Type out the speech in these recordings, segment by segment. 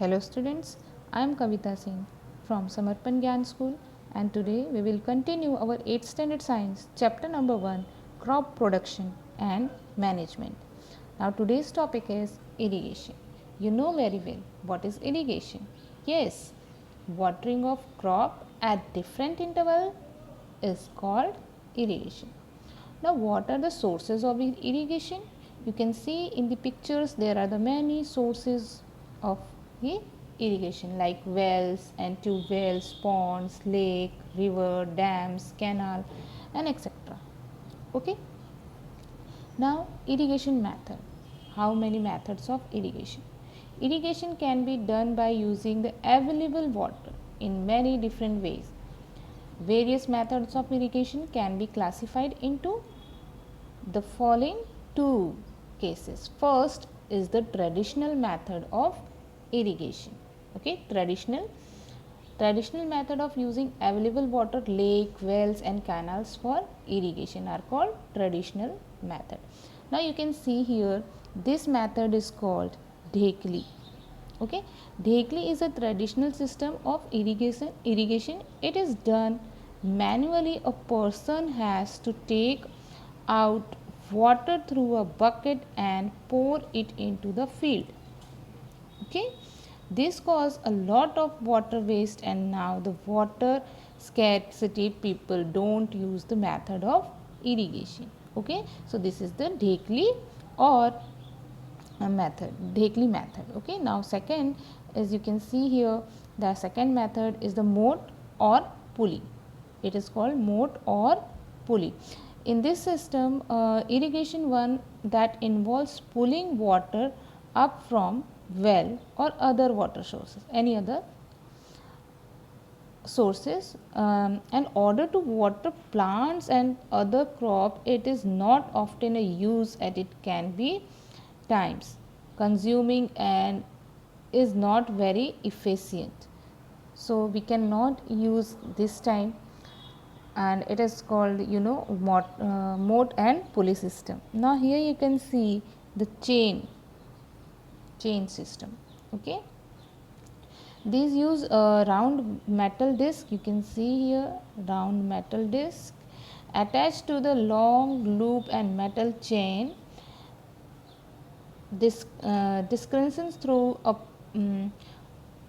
Hello students, I am Kavita Singh from Samarpan Gyan School and today we will continue our 8th standard science chapter number 1 crop production and management. Now today's topic is irrigation. You know very well what is irrigation. Yes, watering of crop at different interval is called irrigation. Now what are the sources of irrigation? You can see in the pictures there are the many sources of the irrigation like wells and tube wells, ponds, lake, river, dams, canal and etc. Okay. Now irrigation method. How many methods of irrigation? Irrigation can be done by using the available water in many different ways. Various methods of irrigation can be classified into the following two cases. First is the traditional method of irrigation. Okay, traditional method of using available water, lake, wells and canals for irrigation are called traditional method. Now you can see here this method is called Dhekli. Okay, Dhekli is a traditional system of irrigation. It is done manually. A person has to take out water through a bucket and pour it into the field. Okay, this causes a lot of water waste and now the water scarcity people don't use the method of irrigation. Okay, so this is the Dhekli or Dhekli method. Okay, now second, as you can see here, the second method is the moat or pulley. It is called moat or pulley. In this system, irrigation one that involves pulling water up from well or other water sources, any other sources, in order to water plants and other crop. It is not often a use and it can be times consuming and is not very efficient. So we cannot use this time and it is called moat and pulley system. Now here you can see the chain system. Okay, these use a round metal disc. You can see here round metal disc attached to the long loop and metal chain. This discretions through a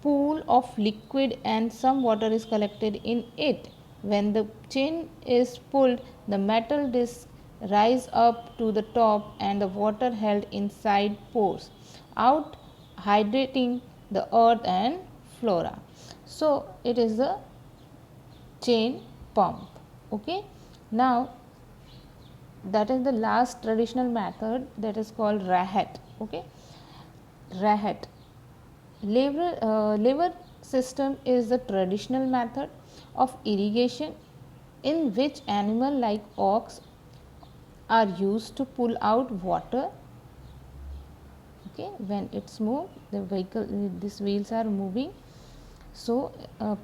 pool of liquid and some water is collected in it. When the chain is pulled, the metal disc rise up to the top and the water held inside pours out, hydrating the earth and flora. So it is a chain pump. Okay, now that is the last traditional method, that is called rahat. Okay, rahat lever system is the traditional method of irrigation in which animal like ox are used to pull out water. Okay, when it's moved, the vehicle, these wheels are moving, so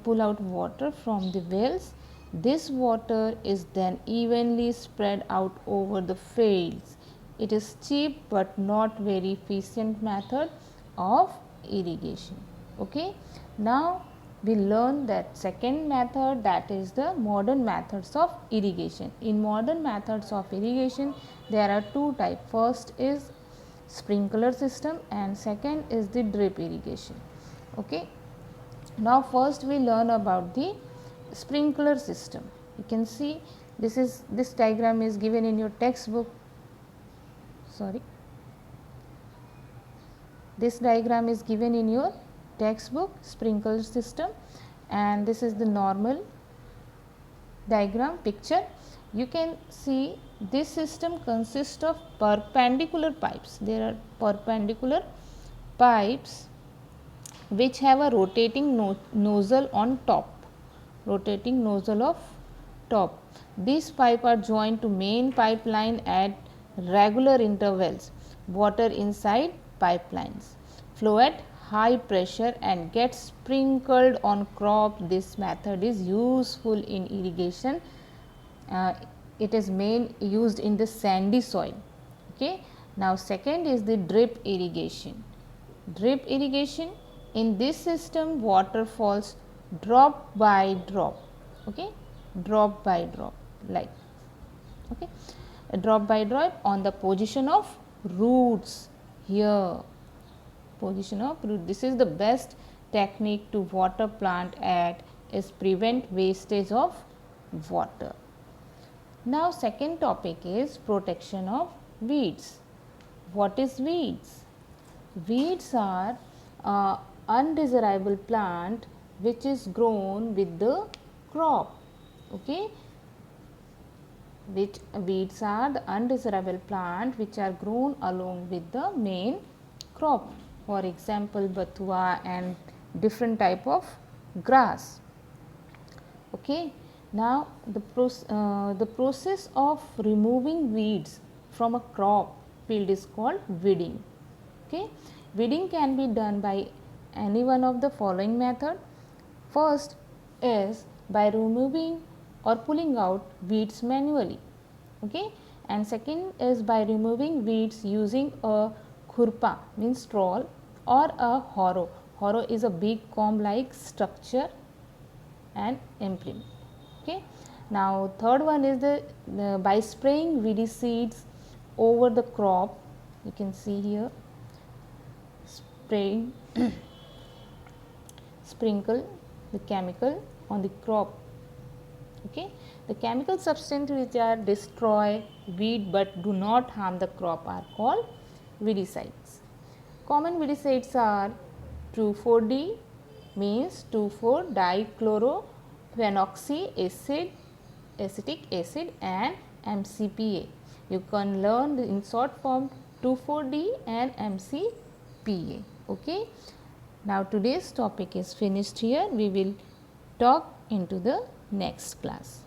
pull out water from the wells. This water is then evenly spread out over the fields. It is cheap but not very efficient method of irrigation. Okay, now we learn that second method, that is the modern methods of irrigation. In modern methods of irrigation there are two types. First is sprinkler system and second is the drip irrigation. Okay, now first we learn about the sprinkler system. You can see this diagram is given in your textbook. This diagram is given in your textbook, sprinkler system, and this is the normal diagram picture. You can see this system consists of perpendicular pipes. There are perpendicular pipes which have a rotating nozzle on top. Rotating nozzle of top. These pipes are joined to main pipeline at regular intervals. Water inside pipelines flow at high pressure and get sprinkled on crop. This method is useful in irrigation. It is used in the sandy soil. Okay, now second is the drip irrigation. Drip irrigation In this system, water falls drop by drop, okay, drop by drop, like, okay, a drop by drop on the position of roots here, position of root. This is the best technique to water plant at is prevent wastage of water. Now, second topic is protection of weeds. What is weeds? Weeds are undesirable plant which is grown with the crop, okay. Which weeds are the undesirable plant which are grown along with the main crop, for example bathua and different type of grass, okay. Now, the process of removing weeds from a crop field is called weeding, okay. Weeding can be done by any one of the following method. First is by removing or pulling out weeds manually, okay, and second is by removing weeds using a khurpa means straw or a harrow. Harrow is a big comb like structure and implement, okay. Now, third one is the by spraying weedy seeds over the crop. You can see here spraying sprinkle the chemical on the crop, okay. The chemical substances which are destroy weed but do not harm the crop are called weedicides. Common weedicides are 2,4-D means 2,4-dichlorophenoxy acid, acetic acid, and MCPA. You can learn in short form 2,4-D and MCPA, okay. Now, today's topic is finished here. We will talk into the next class.